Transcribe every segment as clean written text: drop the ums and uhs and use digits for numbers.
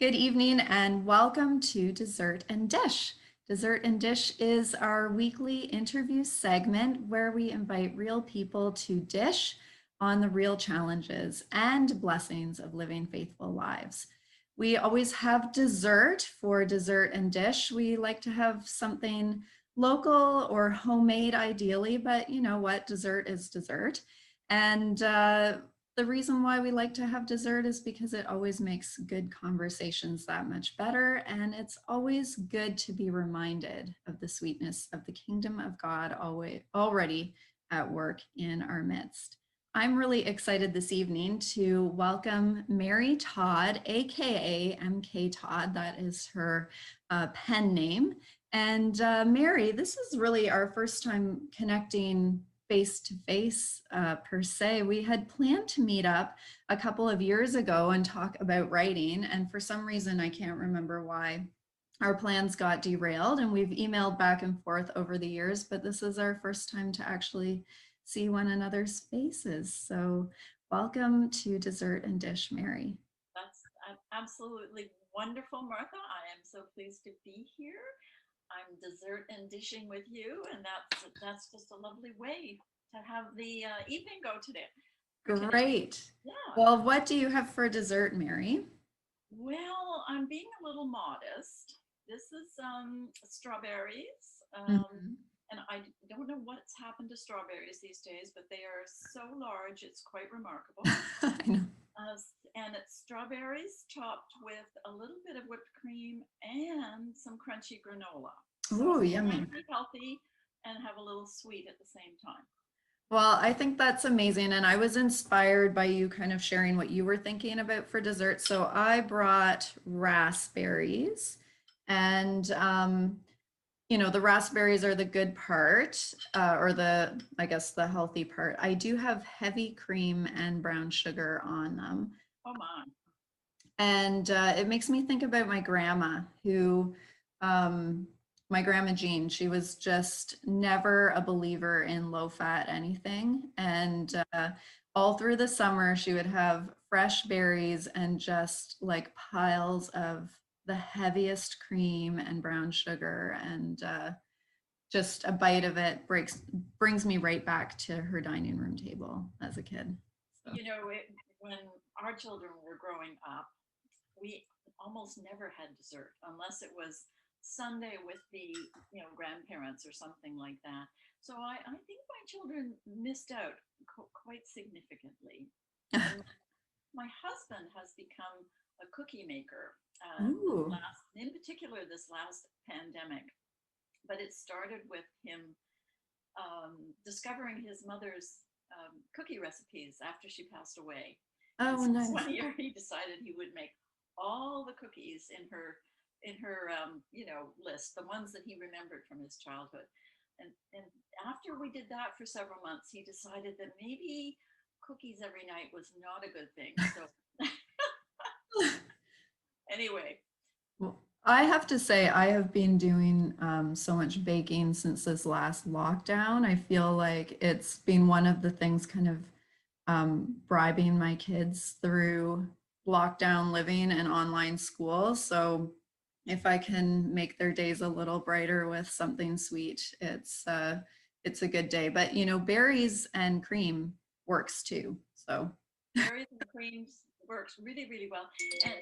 Good evening and welcome to Dessert and Dish. Dessert and Dish is our weekly interview segment where we invite real people to dish on the real challenges and blessings of living faithful lives. We always have dessert for Dessert and Dish. We like to have something local or homemade ideally, but you know what? Dessert is dessert. And the reason why we like to have dessert is because it always makes good conversations that much better. And it's always good to be reminded of the sweetness of the kingdom of God already at work in our midst. I'm really excited this evening to welcome Mary Todd, aka MK Todd. That is her pen name. And Mary, this is really our first time connecting face to face per se. We had planned to meet up a couple of years ago and talk about writing. And for some reason, I can't remember why, our plans got derailed and we've emailed back and forth over the years, but this is our first time to actually see one another's faces. So welcome to Dessert and Dish, Mary. That's absolutely wonderful, Martha. I am so pleased to be here. I'm dessert and dishing with you, and that's just a lovely way to have the evening go today. Great. Yeah. Well, what do you have for dessert, Mary? Well, I'm being a little modest. This is strawberries. Mhm. And I don't know what's happened to strawberries these days, but they are so large, it's quite remarkable. I know. Uh, and it's strawberries topped with a little bit of whipped cream and some crunchy granola. So Ooh, trying yummy. to be healthy and have a little sweet at the same time. Well, I think that's amazing. And I was inspired by you kind of sharing what you were thinking about for dessert. So I brought raspberries and, the raspberries are the good part, or I guess, the healthy part. I do have heavy cream and brown sugar on them. Oh my. And it makes me think about my grandma, um, my grandma Jean, she was just never a believer in low fat anything. And all through the summer, she would have fresh berries and just like piles of the heaviest cream and brown sugar. And just a bite of it brings me right back to her dining room table as a kid. So. When our children were growing up, we almost never had dessert unless it was Sunday with the grandparents or something like that. So I think my children missed out quite significantly. And my husband has become a cookie maker. Ooh. In particular, this last pandemic, but it started with him discovering his mother's cookie recipes after she passed away. And Oh, so nice. one year he decided he would make all the cookies in her list, the ones that he remembered from his childhood. And after we did that for several months, he decided that maybe cookies every night was not a good thing. So anyway, Well, I have to say, I have been doing so much baking since this last lockdown. I feel like it's been one of the things kind of bribing my kids through lockdown living and online school. So if I can make their days a little brighter with something sweet, it's a good day. But berries and cream works too. So berries and creams works really, really well. And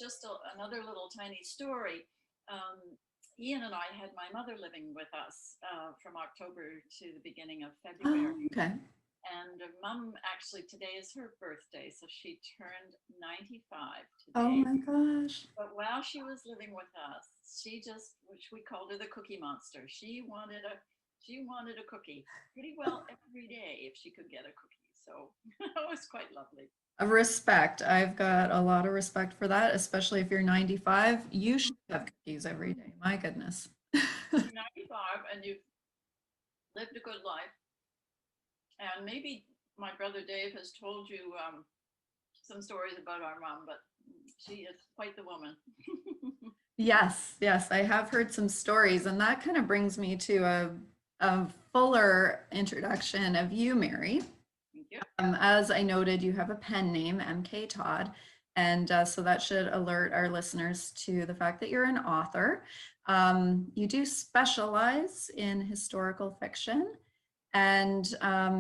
just another little tiny story. Um, Ian and I had my mother living with us from October to the beginning of oh, February. okay. And mom, actually, today is her birthday, so she turned 95 Oh today. my gosh. But while she was living with us, which we called her the Cookie Monster, she wanted a cookie pretty well every day if she could get a cookie. So it was quite lovely. A respect. I've got a lot of respect for that, especially if you're 95. You should have cookies every day. My goodness. You're 95 and you've lived a good life. And maybe my brother Dave has told you some stories about our mom, but she is quite the woman. Yes, yes, I have heard some stories, and that kind of brings me to a fuller introduction of you, Mary. Thank you. As I noted, you have a pen name, MK Todd, And so that should alert our listeners to the fact that you're an author. You do specialize in historical fiction. And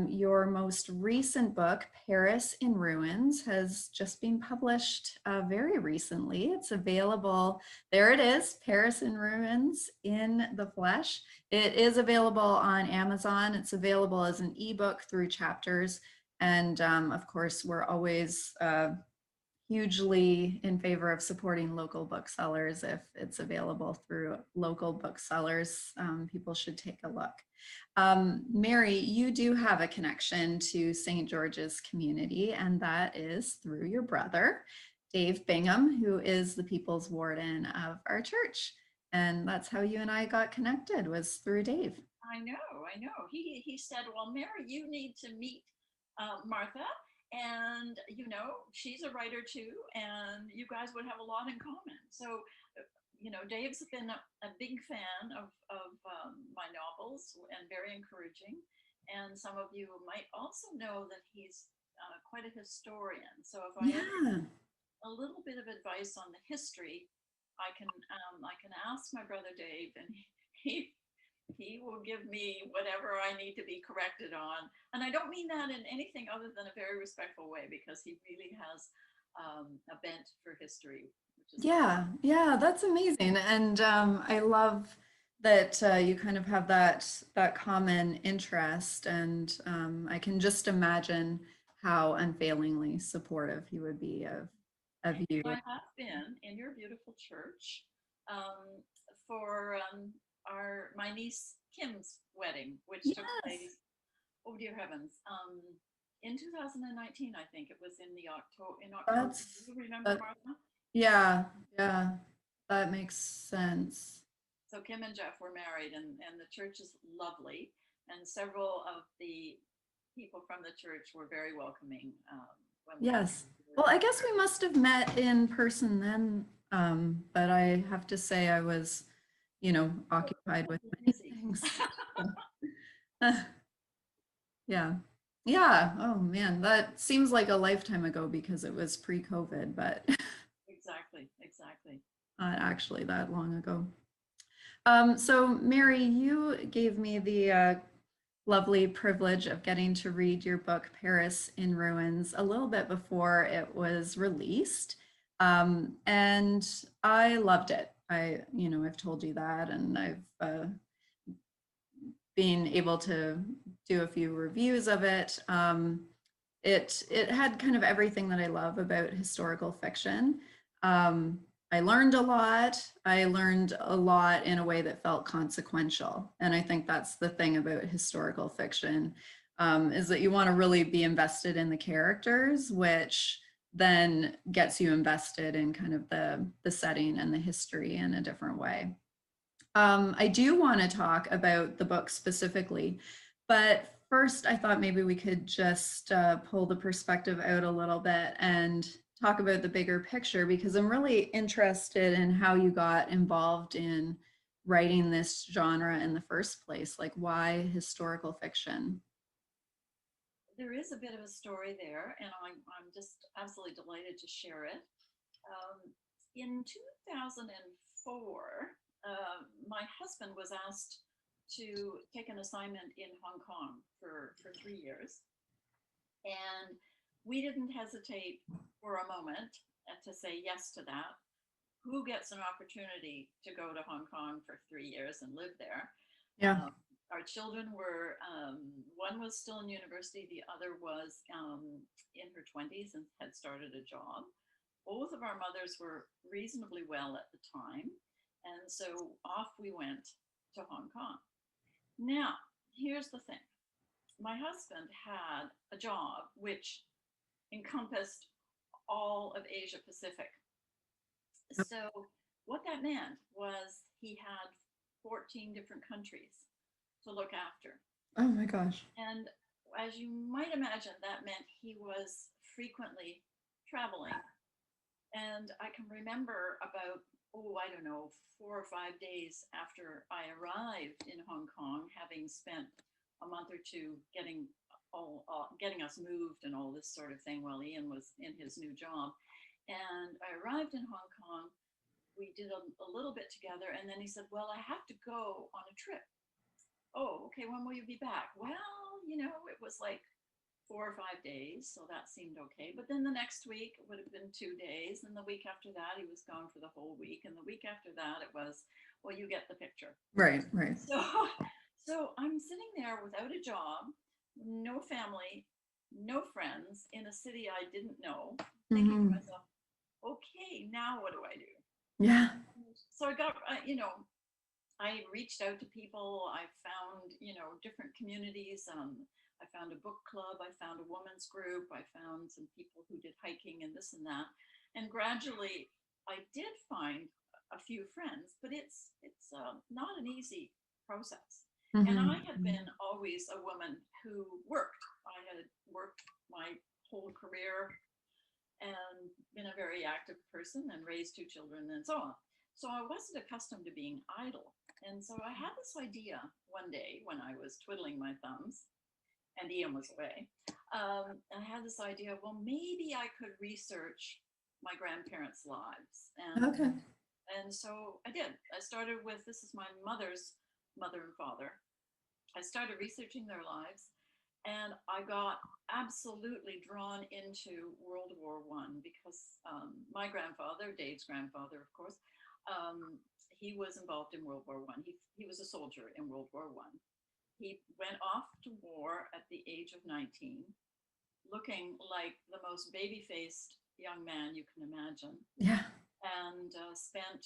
your most recent book, Paris in Ruins, has just been published very recently. It's available. There it is, Paris in Ruins in the Flesh. It is available on Amazon. It's available as an ebook through Chapters. And of course, we're always hugely in favor of supporting local booksellers. If it's available through local booksellers, people should take a look. Mary, you do have a connection to St. George's community, and that is through your brother, Dave Bingham, who is the People's Warden of our church. And that's how you and I got connected, was through Dave. I know, I know. He said, "Well, Mary, you need to meet Martha, and she's a writer too, and you guys would have a lot in common." So, Dave's been a big fan of my novels and very encouraging. And some of you might also know that he's quite a historian. So if I ever Yeah. a little bit of advice on the history, I can ask my brother Dave, and he he will give me whatever I need to be corrected on. And I don't mean that in anything other than a very respectful way, because he really has a bent for history, which is great. Yeah, yeah, that's amazing. And I love that you kind of have that common interest. And I can just imagine how unfailingly supportive he would be of you. I have been in your beautiful church um, for my niece Kim's wedding, which took Yes, place, oh dear heavens, in 2019. I think it was in October. Do that's you remember, that. Martha? Yeah, yeah, that makes sense. So Kim and Jeff were married, and the church is lovely, and several of the people from the church were very welcoming when we Yes. were Well, I there. guess we must have met in person then, but I have to say I was, occupied with many Busy. things. Yeah. Yeah. Oh man, that seems like a lifetime ago because it was pre-COVID, but Exactly, exactly. not actually that long ago. So Mary, you gave me the lovely privilege of getting to read your book, Paris in Ruins, a little bit before it was released. And I loved it. I've told you that, and I've been able to do a few reviews of it. It had kind of everything that I love about historical fiction. Um, I learned a lot. I learned a lot in a way that felt consequential, and I think that's the thing about historical fiction, is that you want to really be invested in the characters, which then gets you invested in kind of the setting and the history in a different way. I do want to talk about the book specifically, but first I thought maybe we could just pull the perspective out a little bit and talk about the bigger picture, because I'm really interested in how you got involved in writing this genre in the first place. Like, why historical fiction? There is a bit of a story there, and I'm just absolutely delighted to share it. In 2004, my husband was asked to take an assignment in Hong Kong for 3 years. And we didn't hesitate for a moment to say yes to that. Who gets an opportunity to go to Hong Kong for 3 years and live there? Yeah. Our children were, one was still in university, the other was in her 20s and had started a job. Both of our mothers were reasonably well at the time. And so off we went to Hong Kong. Now, here's the thing, my husband had a job which encompassed all of Asia Pacific. So, what that meant was he had 14 different countries to look after. Oh my gosh. And as you might imagine, that meant he was frequently traveling. And I can remember about, oh, I don't know, 4 or 5 days after I arrived in Hong Kong, having spent a month or two getting us moved and all this sort of thing while Ian was in his new job. And I arrived in Hong Kong. We did a little bit together, and then he said, "Well, I have to go on a trip." "Oh, okay, when will you be back?" "Well, it was like 4 or 5 days, so that seemed okay. But then the next week it would have been 2 days, and the week after that he was gone for the whole week, and the week after that it was, well, you get the picture. Right, right. So, so I'm sitting there without a job, no family, no friends, in a city I didn't know, thinking to Hmm. myself, okay, now what do I do? Yeah. So I reached out to people. I found, different communities. I found a book club. I found a women's group. I found some people who did hiking and this and that. And gradually, I did find a few friends, but it's not an easy process. And I had Hmm. been always a woman who worked. I had worked my whole career and been a very active person and raised two children and so on. So I wasn't accustomed to being idle. And so I had this idea one day when I was twiddling my thumbs and Ian was away. I had this idea, well, maybe I could research my grandparents' lives. Okay. And so I did. I started with, this is my mother's mother and father. I started researching their lives, and I got absolutely drawn into World War One because my grandfather, Dave's grandfather, of course, um, he was involved in World War One. He was a soldier in World War One. He went off to war at the age of 19, looking like the most baby-faced young man you can imagine, Yeah. and spent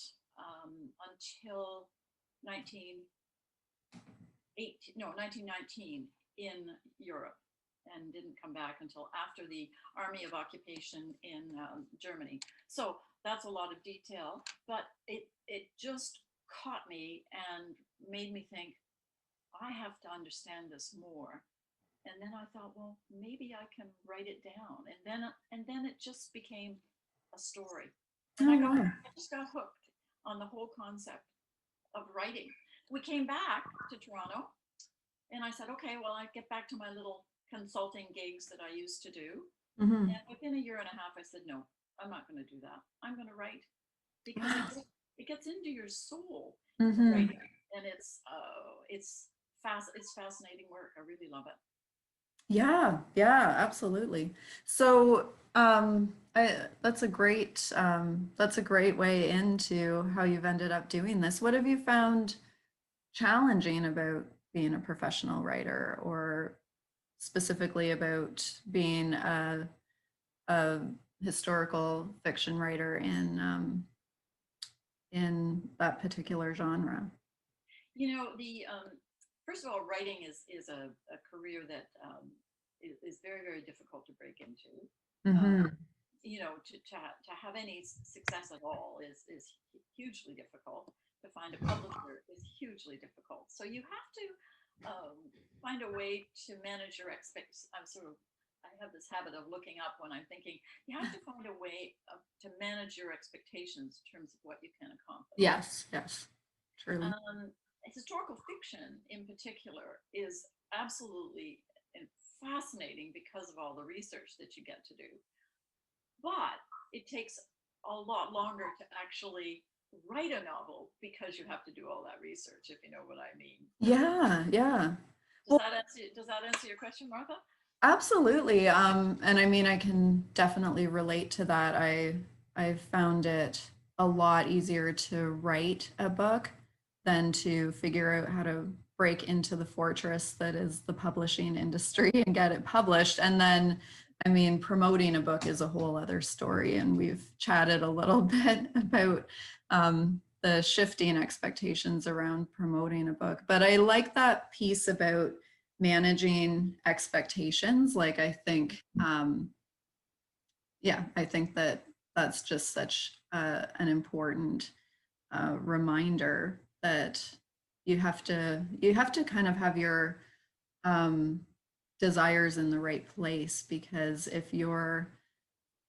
until 19 no, 1919 in Europe, and didn't come back until after the Army of Occupation in Germany. So that's a lot of detail, but it just caught me and made me think, I have to understand this more. And then I thought, well, maybe I can write it down. And then it just became a story. And Oh, I wow. just got hooked on the whole concept of writing. We came back to Toronto, and I said, okay, well, I get back to my little consulting gigs that I used to do. Hmm. And within a year and a half, I said, no, I'm not going to do that. I'm going to write because Wow. it gets into your soul, Hmm. writing, and it's fascinating work. I really love it. Yeah, yeah, absolutely. So, that's a great way into how you've ended up doing this. What have you found challenging about being a professional writer, or specifically about being a historical fiction writer in that particular genre? The first of all, writing is a career that is very, very difficult to break into. Um, Hmm. to have any success at all is hugely difficult. To find a publisher is hugely difficult. So you have to find a way to manage your expectations. I have this habit of looking up when I'm thinking. You have to find a way to manage your expectations in terms of what you can accomplish. Yes, yes, truly. Um, Historical fiction, in particular, is absolutely fascinating because of all the research that you get to do. But it takes a lot longer to actually write a novel because you have to do all that research, if you know what I mean. Yeah, yeah. Well, Does that answer your question, Martha? absolutely. And I mean, I can definitely relate to that. I found it a lot easier to write a book than to figure out how to break into the fortress that is the publishing industry and get it published. And then, I mean, promoting a book is a whole other story. And we've chatted a little bit about the shifting expectations around promoting a book. But I like that piece about managing expectations. Like, I think, yeah, I think that that's just such an important reminder that you have to kind of have your um, desires in the right place, because if you're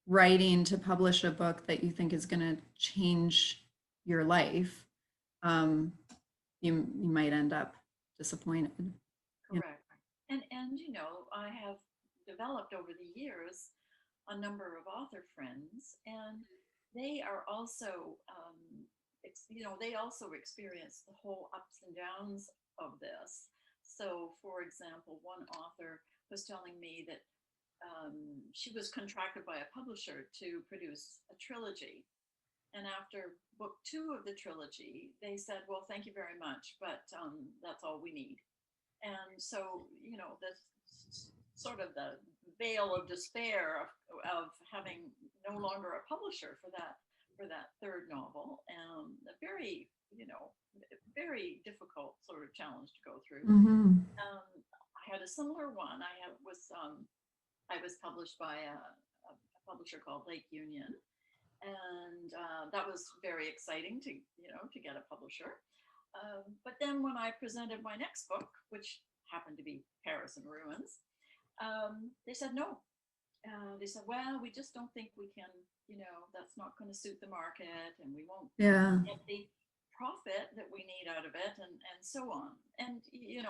writing to publish a book that you think is going to change your life, um, you might end up disappointed. You Correct. And I have developed over the years a number of author friends, and they are also, they also experience the whole ups and downs of this. So, for example, one author was telling me that she was contracted by a publisher to produce a trilogy. And after book two of the trilogy, they said, well, thank you very much, but that's all we need. And so, the sort of the veil of despair of having no longer a publisher for that third novel, a very, very difficult sort of challenge to go through. Mm-hmm. I had a similar one. I was published by a publisher called Lake Union, and that was very exciting to get a publisher. But then when I presented my next book, which happened to be Paris in Ruins, they said no. They said, well, we just don't think we can, that's not going to suit the market, and we won't Yeah. get the profit that we need out of it, and so on. And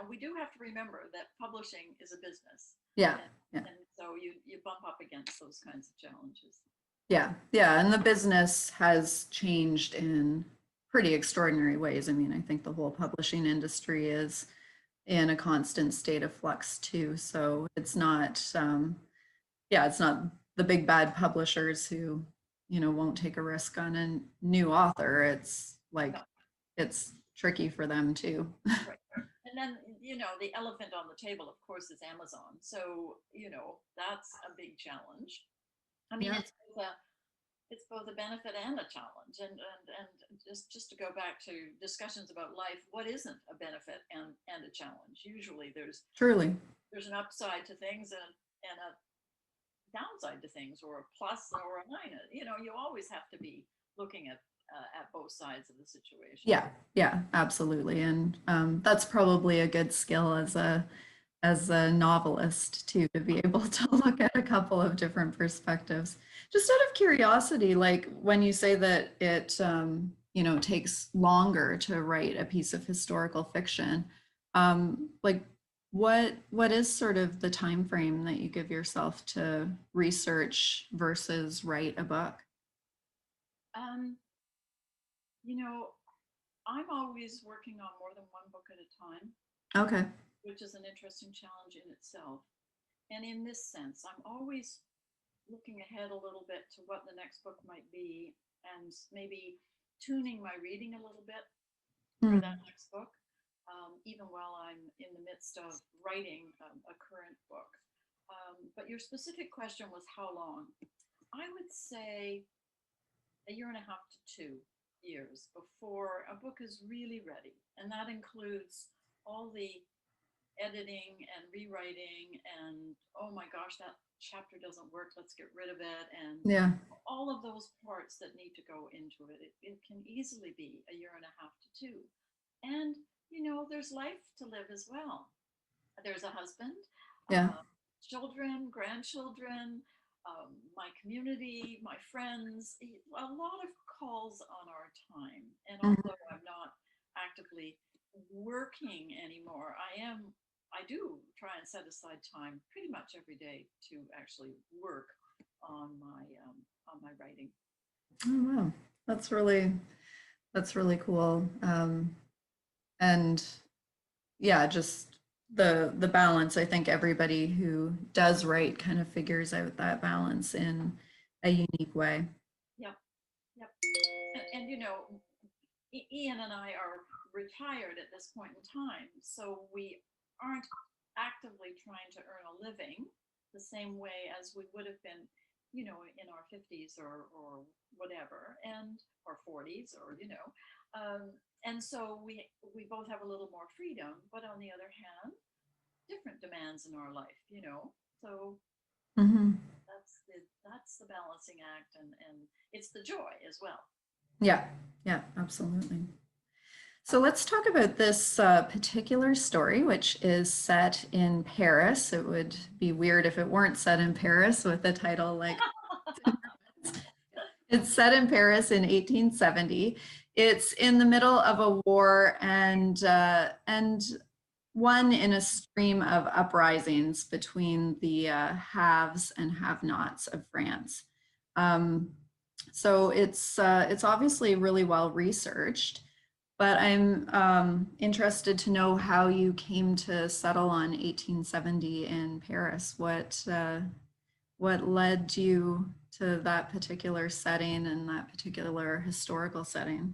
we do have to remember that publishing is a business, Yeah. and, Yeah. and so you bump up against those kinds of challenges. Yeah. Yeah. And the business has changed in pretty extraordinary ways. I mean, I think the whole publishing industry is in a constant state of flux too. So it's not, yeah, it's not the big bad publishers who, won't take a risk on a new author. It's like, No. it's tricky for them too. Right. And then, the elephant on the table, of course, is Amazon. So, that's a big challenge. I mean, Yeah. it's both a benefit and a challenge. And just to go back to discussions about life, what isn't a benefit and a challenge? Usually Truly. there's an upside to things and a downside to things, or a plus or a minus. You always have to be looking at both sides of the situation. Yeah. Yeah, absolutely. And that's probably a good skill as a novelist too, to be able to look at a couple of different perspectives. Just out of curiosity, like when you say that it takes longer to write a piece of historical fiction, like what is sort of the time frame that you give yourself to research versus write a book? Um, you know, I'm always working on more than one book at a time, Okay. which is an interesting challenge in itself. And in this sense, I'm always looking ahead a little bit to what the next book might be, and maybe tuning my reading a little bit for Mm. that next book, even while I'm in the midst of writing a current book. But your specific question was how long? I would say a year and a half to 2 years before a book is really ready. And that includes all the editing and rewriting and, oh my gosh, that chapter doesn't work, let's get rid of it, and Yeah. all of those parts that need to go into it. It can easily be a year and a half to two. And there's life to live as well. There's a husband, Yeah. children, grandchildren, my community, my friends, a lot of calls on our time. And Mhm. although I'm not actively working anymore, I do try and set aside time pretty much every day to actually work on my writing. Oh, wow. That's really cool. And yeah, just the balance. I think everybody who does write kind of figures out that balance in a unique way. Yep, yep. And Ian and I are retired at this point in time, so we aren't actively trying to earn a living the same way as we would have been, in our 50s or whatever, and or 40s, or and so we both have a little more freedom, but on the other hand, different demands in our life, So Hmm. that's the balancing act, and it's the joy as well. Yeah, yeah, absolutely. So let's talk about this particular story, which is set in Paris. It would be weird if it weren't set in Paris with a title like it's set in Paris in 1870. It's in the middle of a war, and one in a stream of uprisings between the haves and have-nots of France. Um, so it's obviously really well researched, but I'm interested to know how you came to settle on 1870 in Paris. What led you to that particular setting and that particular historical setting?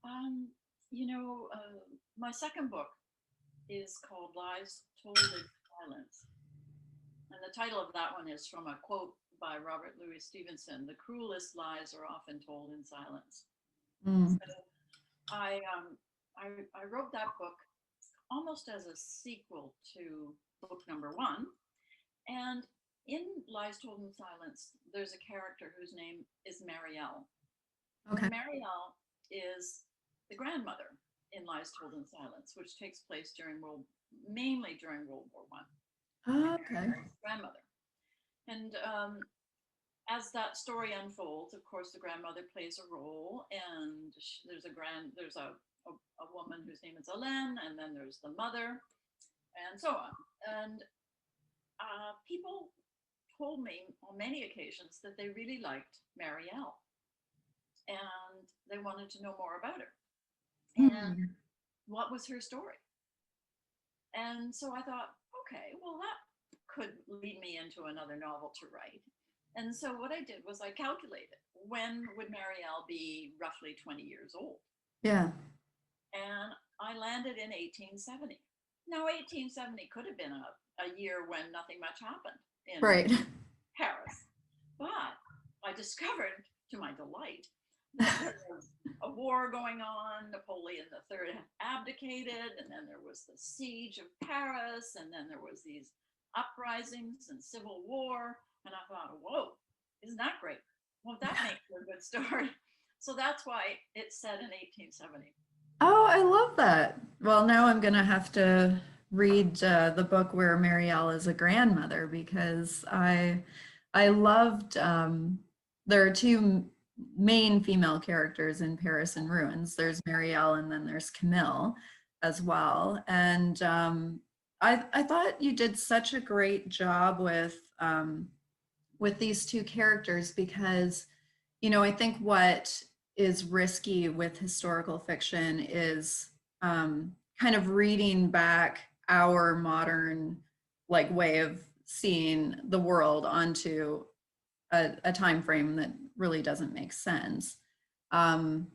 Um, my second book is called Lies Told in Silence. And the title of that one is from a quote by Robert Louis Stevenson: "The cruelest lies are often told in silence." Mm, So I wrote that book almost as a sequel to book number one. And in Lies Told in Silence, there's a character whose name is Marielle. okay. And Marielle is the grandmother in Lies Told in Silence, which takes place mainly during World War One. And Okay. Marielle is the grandmother. And as that story unfolds, of course, the grandmother plays a role, and there's a woman whose name is Hélène, and then there's the mother, and so on. And people told me on many occasions that they really liked Marielle, and they wanted to know more about her and Hmm. what was her story. And so I thought, okay, well, that could lead me into another novel to write. And so what I did was I calculated when would Marielle be roughly 20 years old. Yeah. And I landed in 1870. Now, 1870 could have been a year when nothing much happened in Right. Paris. But I discovered, to my delight, that there was a war going on. Napoleon III had abdicated, and then there was the siege of Paris, and then there was these uprisings and civil war. And I thought, whoa, isn't that great? Well, that makes for a good story. So that's why it's set in 1870. Oh, I love that. Well, now I'm gonna have to read the book where Marielle is a grandmother because I loved there are two main female characters in Paris in Ruins. There's Marielle and then there's Camille as well. And I thought you did such a great job with these two characters because, I think what is risky with historical fiction is kind of reading back our modern way of seeing the world onto a time frame that really doesn't make sense. Um,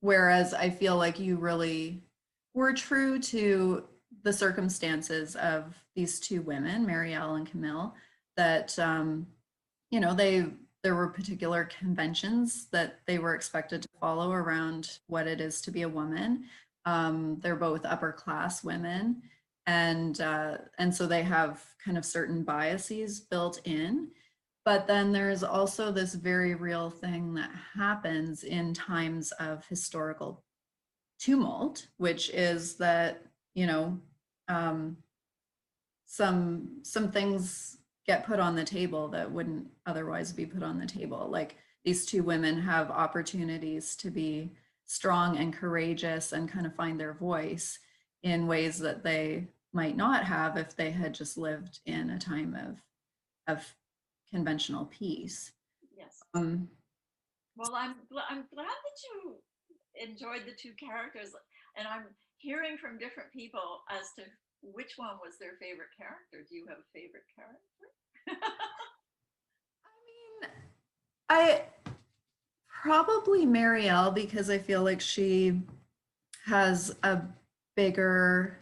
Whereas I feel like you really were true to the circumstances of these two women, Marielle and Camille, that they there were particular conventions that they were expected to follow around what it is to be a woman. They're both upper class women, and so they have kind of certain biases built in. But then there's also this very real thing that happens in times of historical tumult, which is that um, some things get put on the table that wouldn't otherwise be put on the table. Like these two women have opportunities to be strong and courageous and kind of find their voice in ways that they might not have if they had just lived in a time of conventional peace. Yes. Um, Well, I'm glad that you enjoyed the two characters, and I'm hearing from different people as to which one was their favorite character. Do you have a favorite character? I mean, I probably Marielle because I feel like she has a bigger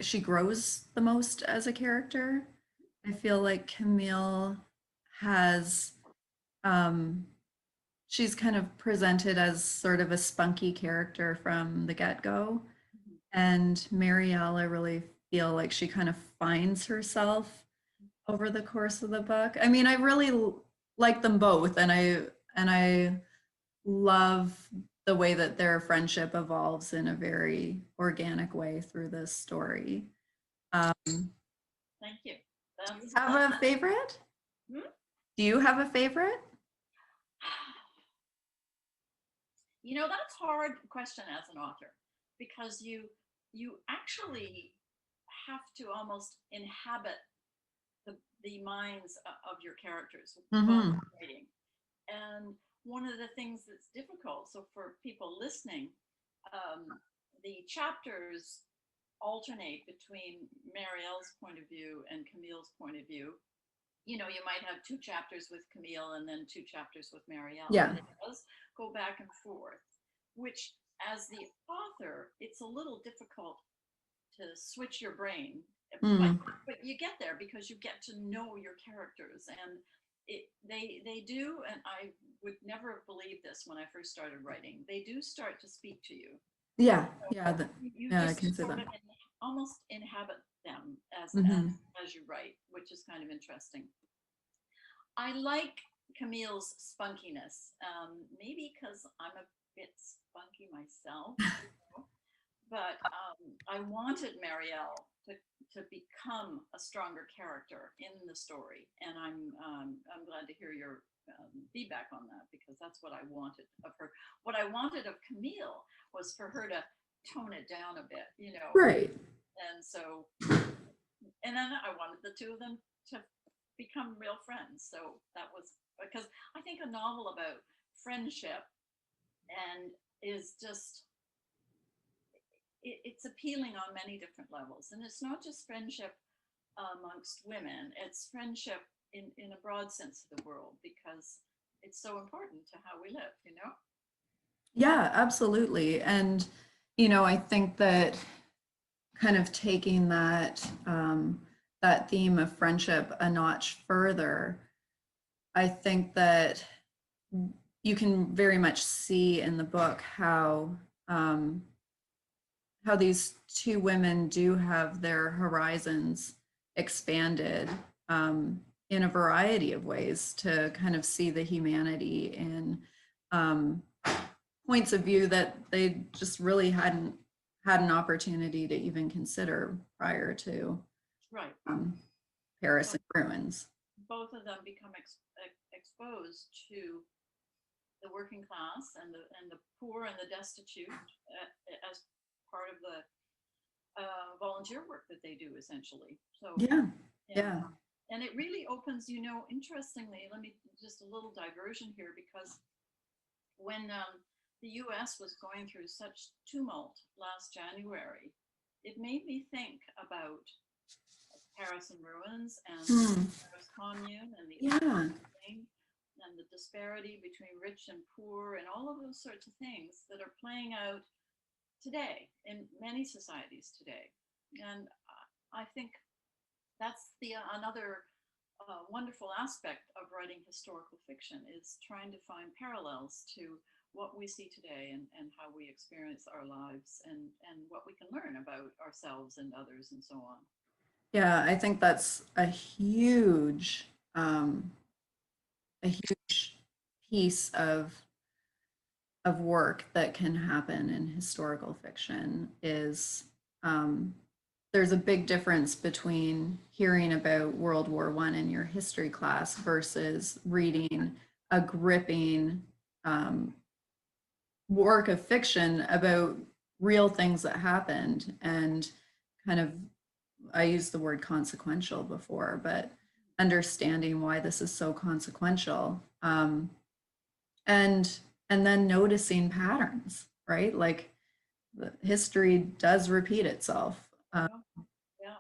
she grows the most as a character. I feel like Camille has um she's kind of presented as sort of a spunky character from the get-go. And Marielle, I really feel like she kind of finds herself over the course of the book. I mean, I really like them both, and I love the way that their friendship evolves in a very organic way through this story. Do Thank you. you That's have a favorite? hmm? Do you have a favorite? That's a hard question as an author because you actually have to almost inhabit the minds of your characters while Hmm. writing. And one of the things that's difficult, so for people listening, the chapters alternate between Marielle's point of view and Camille's point of view. You know, you might have two chapters with Camille and then two chapters with Marielle, Yeah. but it does go back and forth, which, as the author, it's a little difficult to switch your brain, but Mm. but you get there because you get to know your characters, and they do. And I would never have believed this when I first started writing. They do start to speak to you. Yeah. So Yeah. you Yeah, I just can see sort that. of almost inhabit them Hmm. as you write, which is kind of interesting. I like Camille's spunkiness, maybe because I'm a bit spunky myself, but I wanted Marielle to become a stronger character in the story, and I'm glad to hear your feedback on that, because that's what I wanted of her. What I wanted of Camille was for her to tone it down a bit, you know, Right. and so, and then I wanted the two of them to become real friends. So that was because I think a novel about friendship and is just it's appealing on many different levels, and it's not just friendship amongst women, it's friendship in a broad sense of the world, because it's so important to how we live, you know. Yeah, absolutely. And, I think that kind of taking that theme of friendship a notch further, I think that you can very much see in the book um, how these two women do have their horizons expanded in a variety of ways to kind of see the humanity in um, points of view that they just really hadn't had an opportunity to even consider prior to Right. um, Paris So and Ruins. both of them become exposed to the working class and the poor and the destitute as part of the volunteer work that they do, essentially. So Yeah, yeah, yeah, and it really opens, you know, interestingly, let me just a little diversion here, because when the US was going through such tumult last January, it made me think about Paris in Ruins and the hmm. Paris Commune and the Yeah, thing and the disparity between rich and poor and all of those sorts of things that are playing out today in many societies today. And I think that's the another wonderful aspect of writing historical fiction, is trying to find parallels to what we see today, and how we experience our lives, and what we can learn about ourselves and others and so on. yeah. I think that's a huge piece of work that can happen in historical fiction is um, there's a big difference between hearing about World War One in your history class versus reading a gripping um, work of fiction about real things that happened and kind of I used the word consequential before, but understanding why this is so consequential and and then noticing patterns, right? Like the history does repeat itself. Yeah, yeah,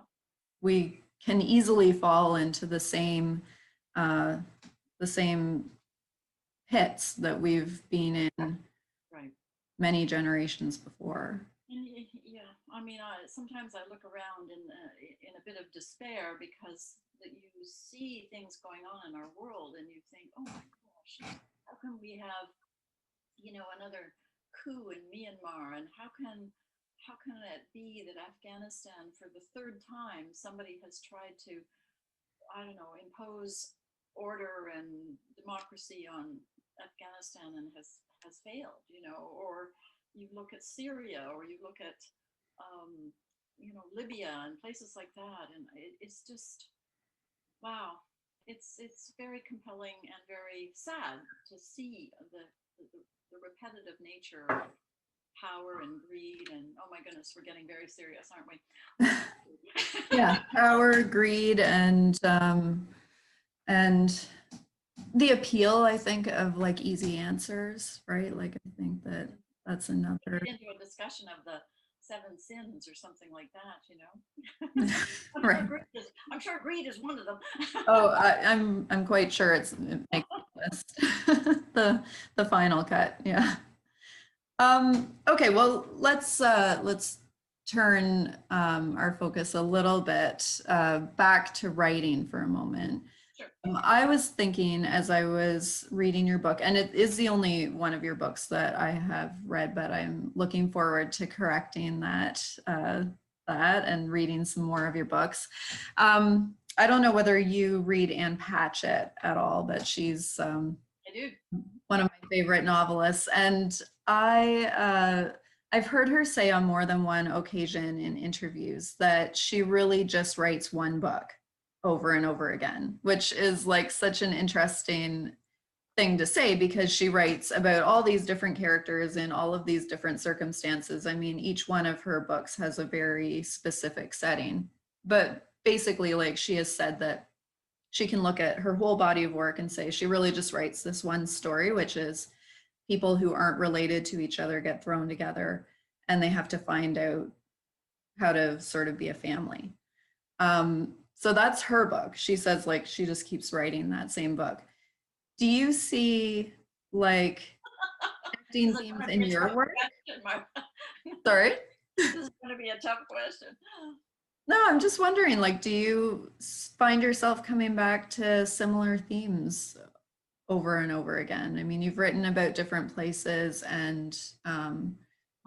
We can easily fall into uh, the same pits that we've been in right. many generations before. And yeah, I mean, sometimes I look around in a bit of despair, because that you see things going on in our world, and you think, oh my gosh, how can we have, you know, another coup in Myanmar, and how can it be that Afghanistan, for the third time, somebody has tried to, I don't know, impose order and democracy on Afghanistan, and has failed, you know, or you look at Syria, or you look at um, you know, Libya and places like that, and it's just wow. It's very compelling and very sad to see the repetitive nature power and greed and, oh my goodness, we're getting very serious, aren't we? Let's Yeah, power, greed, and the appeal, I think, of like easy answers, right? Like I think that that's another. get into a discussion of the seven sins or something like that, you know. Right. I'm sure greed is one of them. Oh, I'm quite sure it makes the list. The final cut. Yeah. Okay, well, let's turn our focus a little bit back to writing for a moment. Sure. I was thinking as I was reading your book, and it is the only one of your books that I have read, but I'm looking forward to correcting that and reading some more of your books. I don't know whether you read Anne Patchett at all, but she's I do. one of my favorite novelists, and I've heard her say on more than one occasion in interviews that she really just writes one book over and over again, which is like such an interesting thing to say because she writes about all these different characters in all of these different circumstances. I mean, each one of her books has a very specific setting, but basically, like she has said that she can look at her whole body of work and say she really just writes this one story, which is people who aren't related to each other get thrown together and they have to find out how to sort of be a family. So that's her book. She says like she just keeps writing that same book. Do you see like connecting This is themes going to in be a your tough work? question. Sorry? This is going to be a tough question. No, I'm just wondering, like, do you find yourself coming back to similar themes over and over again? I mean, you've written about different places and I would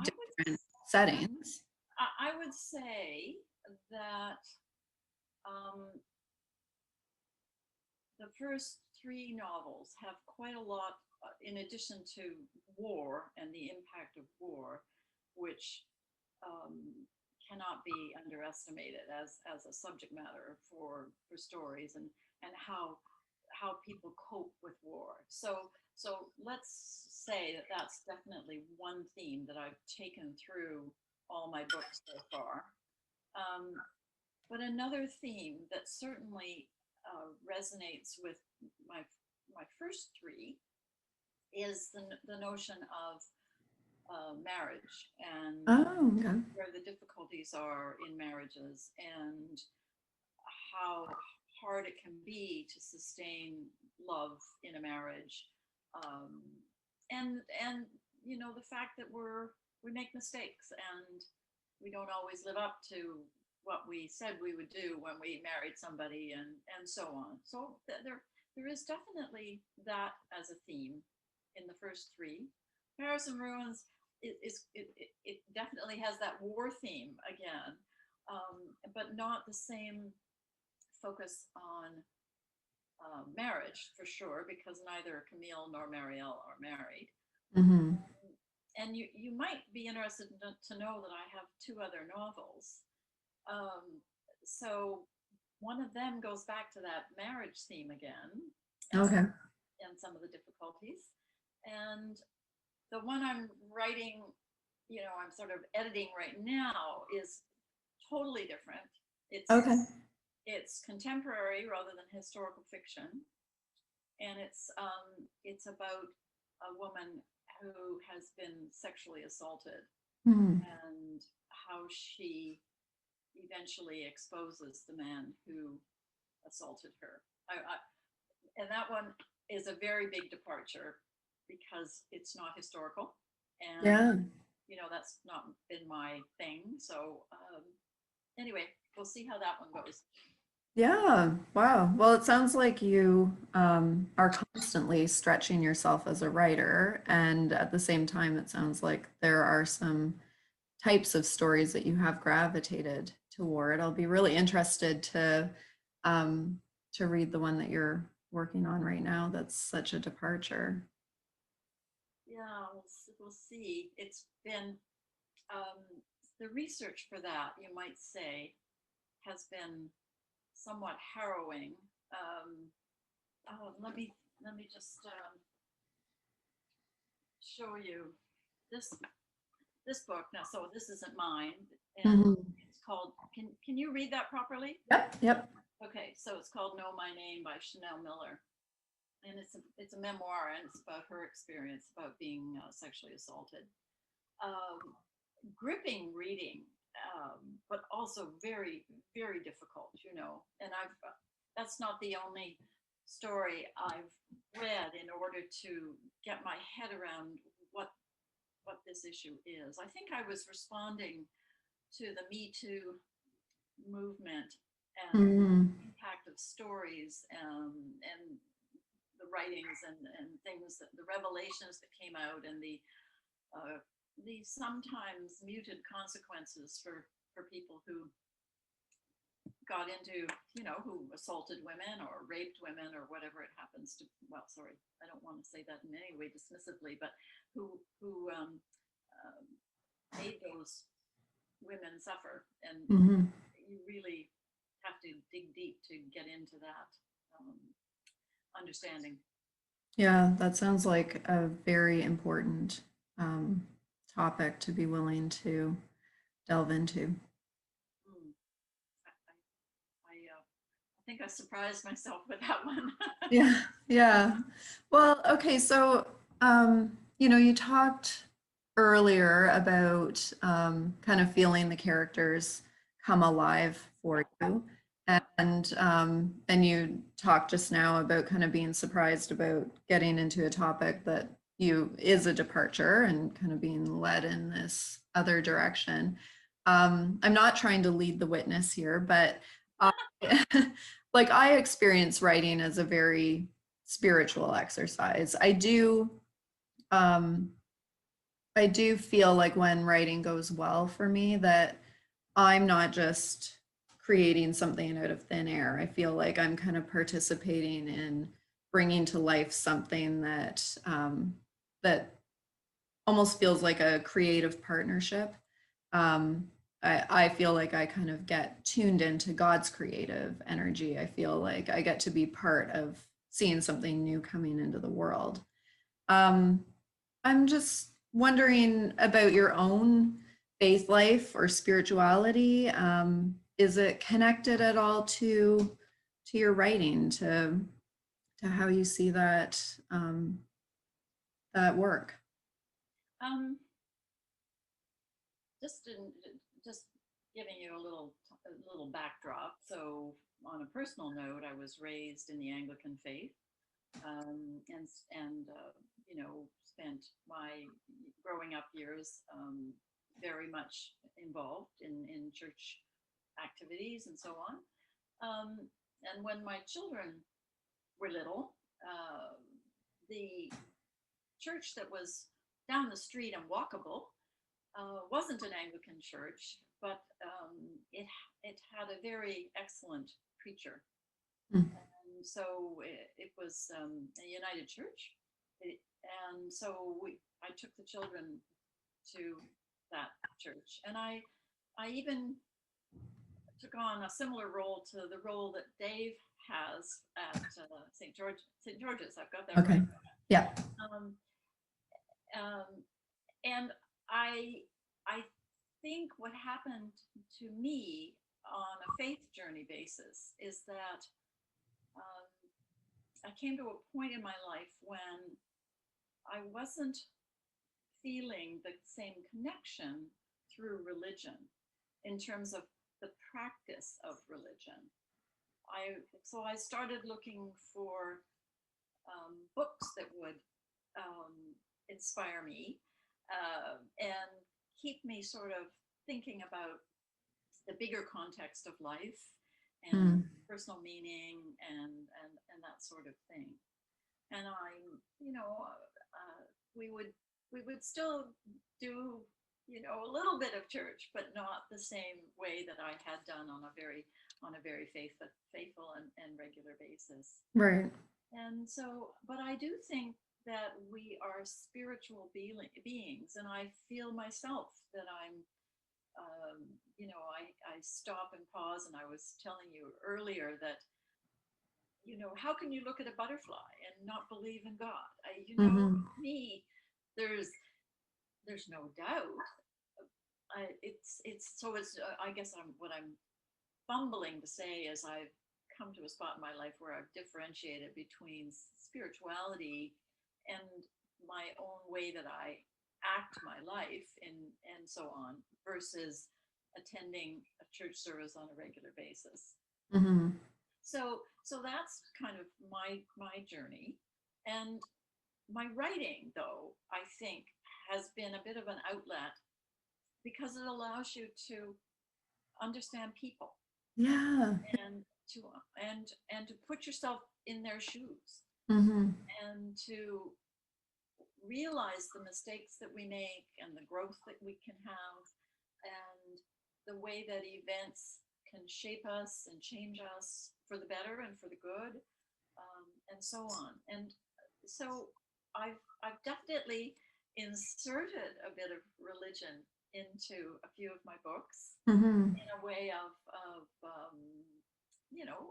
different settings. I would say that um, the first three novels have quite a lot, in addition to war and the impact of war, which um, cannot be underestimated as a subject matter for stories and how people cope with war. So let's say that that's definitely one theme that I've taken through all my books so far. Um, but another theme that certainly resonates with my my first three is the notion of marriage and Oh, okay. where the difficulties are in marriages and how hard it can be to sustain love in a marriage, um, and you know the fact that we make mistakes and we don't always live up to what we said we would do when we married somebody and so on. So there is definitely that as a theme in the first three. Paris and Ruins it definitely has that war theme again, but not the same focus on marriage for sure, because neither Camille nor Marielle are married. Mm-hmm. And you might be interested to know that I have two other novels. Um, so one of them goes back to that marriage theme again and, Okay. and some of the difficulties. And the one I'm writing, I'm sort of editing right now is totally different. It's Okay. it's contemporary rather than historical fiction, and it's about a woman who has been sexually assaulted Hmm. and how she eventually exposes the man who assaulted her. And that one is a very big departure because it's not historical, and Yeah. that's not been my thing. So anyway, we'll see how that one goes. Yeah. Wow. Well, it sounds like you are constantly stretching yourself as a writer. And at the same time, it sounds like there are some types of stories that you have gravitated toward. I'll be really interested to read the one that you're working on right now. That's such a departure. Yeah, we'll see. It's been um, the research for that, you might say, has been somewhat harrowing. Let me just show you this. this book now. So this isn't mine, and Mhm. it's called. Can you read that properly? Yep, yep. Okay, so it's called Know My Name by Chanel Miller, and it's a memoir, and it's about her experience about being sexually assaulted. Um, Gripping reading, but also very very difficult, you know. And I've that's not the only story I've read in order to get my head around what this issue is. I think I was responding to the Me Too movement and Mhm. impact of stories, and the writings and things that the revelations that came out, and uh, the sometimes muted consequences for people who got into, you know, who assaulted women or raped women or whatever it happens to. Well, sorry, I don't want to say that in any way dismissively, but who um, made those women suffer, and Mhm. you really have to dig deep to get into that understanding. Yeah, that sounds like a very important um, topic to be willing to delve into. Mm. I think I surprised myself with that one. Yeah, yeah. Well, okay, so you talked earlier about kind of feeling the characters come alive for you. Yeah. And you talked just now about kind of being surprised about getting into a topic that you is a departure and kind of being led in this other direction. I'm not trying to lead the witness here, but like I experience writing as a very spiritual exercise. Um I do feel like when writing goes well for me that I'm not just creating something out of thin air. I feel like I'm kind of participating in bringing to life something that almost feels like a creative partnership. I feel like I kind of get tuned into God's creative energy. I feel like I get to be part of seeing something new coming into the world. Um, I'm just wondering about your own faith life or spirituality. Is it connected at all to your writing, to how you see that work? um, just in, just giving you a little backdrop. So, on a personal note, I was raised in the Anglican faith, and spent my growing up years very much involved in church activities and so on. And when my children were little, the church that was down the street and walkable wasn't an Anglican church, but it had a very excellent preacher. Mm. And so it was a United Church. It, and so I took the children to that church, and I even took on a similar role to the role that Dave has at St. George's. I've got that Okay. right. Yeah. Um, um, and I I think what happened to me on a faith journey basis is that um, I came to a point in my life when I wasn't feeling the same connection through religion in terms of the practice of religion. I started looking for books that would inspire me and keep me sort of thinking about the bigger context of life and Mm. personal meaning and that sort of thing. And we would still do a little bit of church, but not the same way that I had done on a very faithful and regular basis. Right. And so, but I do think that we are spiritual beings, and I feel myself that I stop and pause. And I was telling you earlier that, how can you look at a butterfly and not believe in God? Hmm. Me, there's there's no doubt. I guess what I'm fumbling to say is I've come to a spot in my life where I've differentiated between spirituality and my own way that I act my life and so on versus attending a church service on a regular basis. Hmm. So that's kind of my journey. And my writing, though, I think has been a bit of an outlet because it allows you to understand people Yeah. and to and to put yourself in their shoes Hmm. and to realize the mistakes that we make and the growth that we can have and the way that events can shape us and change us for the better and for the good, and so on. And so I've definitely inserted a bit of religion into a few of my books Hmm. in a way of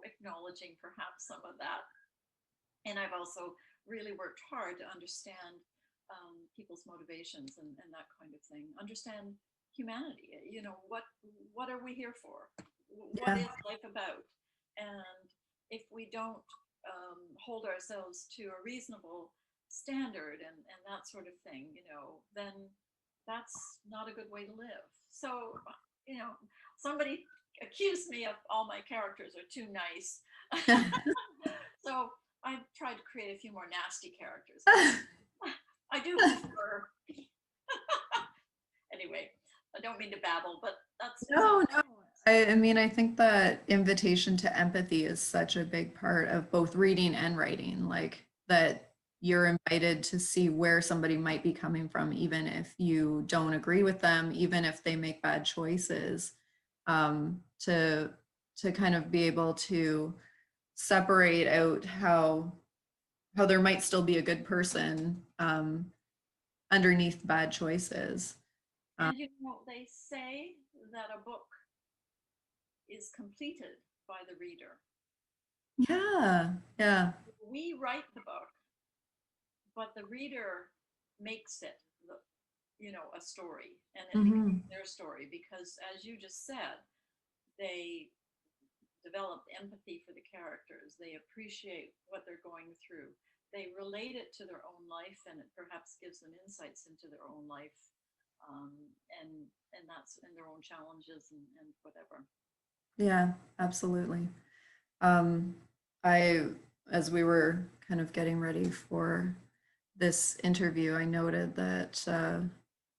acknowledging perhaps some of that. And I've also really worked hard to understand people's motivations and that kind of thing. Understand humanity. What are we here for? What Yeah. is life about? And if we don't hold ourselves to a reasonable standard and that sort of thing, then that's not a good way to live. So, you know, somebody accused me of all my characters are too nice. So I tried to create a few more nasty characters, but I do prefer. Anyway, I don't mean to babble, but that's No, no. I mean, I think that invitation to empathy is such a big part of both reading and writing, like that you're invited to see where somebody might be coming from, even if you don't agree with them, even if they make bad choices, to kind of be able to separate out how there might still be a good person underneath bad choices. Um, and they say that a book is completed by the reader. yeah, yeah. We write the book, but the reader makes it a story, and it becomes Hmm. their story because, as you just said, they develop empathy for the characters. They appreciate what they're going through. They relate it to their own life, and it perhaps gives them insights into their own life, um, and that's in their own challenges and whatever. Yeah, absolutely. Um, I, as we were kind of getting ready for this interview, I noted that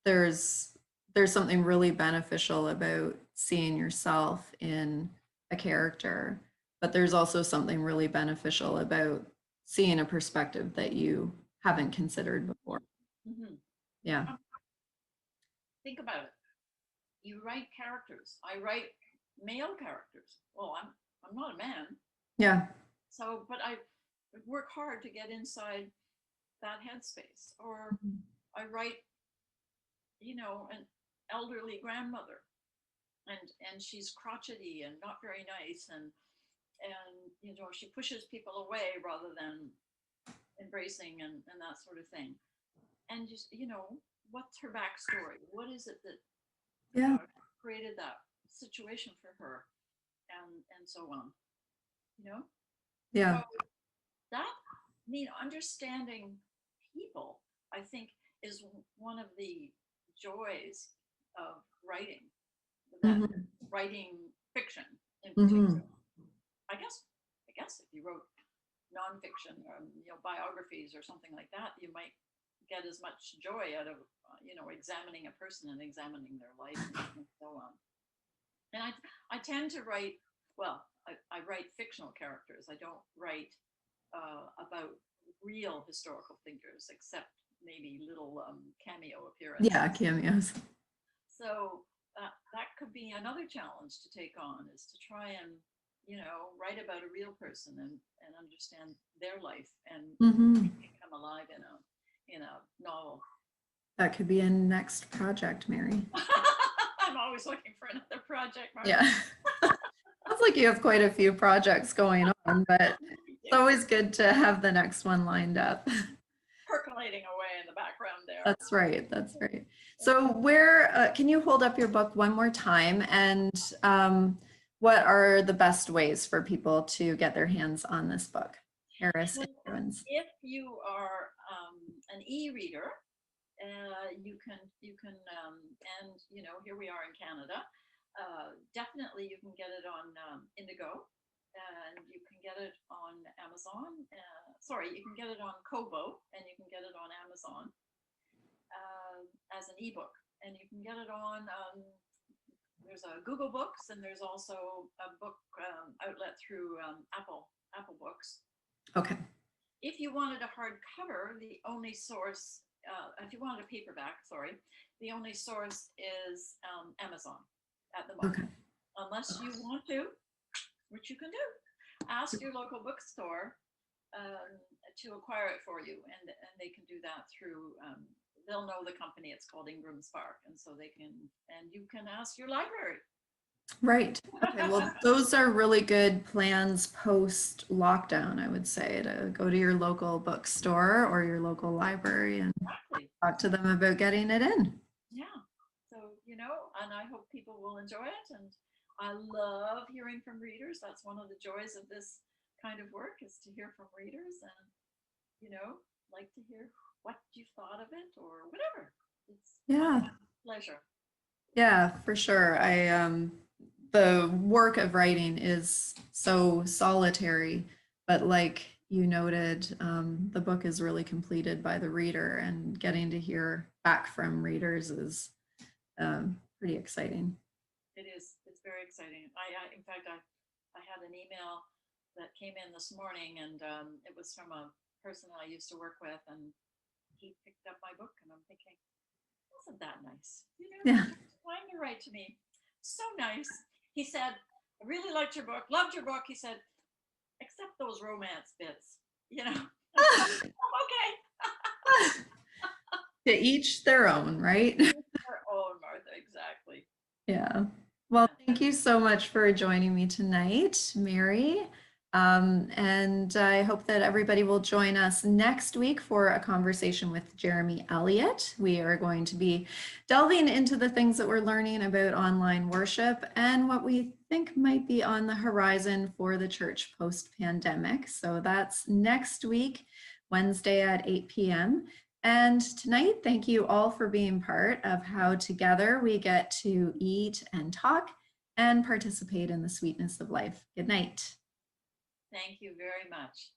there's there's something really beneficial about seeing yourself in a character, but there's also something really beneficial about seeing a perspective that you haven't considered before. Mm-hmm. Yeah. Think about it. You write characters. I write male characters. Well, I'm not a man, Yeah. so but I work hard to get inside that headspace. Or I write, an elderly grandmother, and she's crotchety and not very nice, and she pushes people away rather than embracing and that sort of thing. And just what's her backstory? What is it that Yeah. created that situation for her, and so on. You know, so Yeah. that understanding people, I think, is one of the joys of writing. That Hmm. writing fiction in Hmm. particular. I guess if you wrote nonfiction or biographies or something like that, you might get as much joy out of examining a person and examining their life and so on. And I tend to write, well, I write fictional characters. I don't write about real historical figures, except maybe little cameo Yeah, appearances. cameos. So that could be another challenge to take on, is to try and write about a real person and understand their life and Hmm. make it come alive in a novel. That could be a next project, Mary. I'm always looking for another project, Margaret. Yeah. Sounds like you have quite a few projects going on, but it's always good to have the next one lined up. Percolating away in the background there. That's right. That's right. So where, can you hold up your book one more time and what are the best ways for people to get their hands on this book, Harris Well, Influence? if you are an e-reader, and here we are in Canada. Definitely, you can get it on Indigo, and you can get it on Amazon. Sorry, you can get it on Kobo, and you can get it on Amazon as an ebook, and you can get it on. There's a Google Books, and there's also a book outlet through Apple Books. Okay. If you wanted a hardcover, the only source, if you wanted a paperback, sorry, the only source is Amazon at the moment. Okay. Unless you want to, which you can do, ask your local bookstore to acquire it for you, and they can do that through. They'll know the company. It's called Ingram Spark, and so they can, and you can ask your library. Right. Okay. Well, those are really good plans post lockdown, I would say, to go to your local bookstore or your local library and Exactly. talk to them about getting it in. Yeah. So, and I hope people will enjoy it. And I love hearing from readers. That's one of the joys of this kind of work, is to hear from readers and, like to hear what you thought of it or whatever. It's Yeah. my pleasure. Yeah, for sure. The work of writing is so solitary, but like you noted, the book is really completed by the reader, and getting to hear back from readers is pretty exciting. It is. It's very exciting. In fact, I had an email that came in this morning, and it was from a person I used to work with, and he picked up my book, and I'm thinking, wasn't that nice? Yeah. Trying to write to me. So nice. He said, I really liked your book, loved your book. He said, except those romance bits, okay. To each their own, right? Oh, Martha, exactly. Yeah. Well, Yeah. thank you so much for joining me tonight, Mary. And I hope that everybody will join us next week for a conversation with Jeremy Elliott. We are going to be delving into the things that we're learning about online worship and what we think might be on the horizon for the church post-pandemic. So that's next week, Wednesday at 8 p.m. And tonight, thank you all for being part of how together we get to eat and talk and participate in the sweetness of life. Good night. Thank you very much.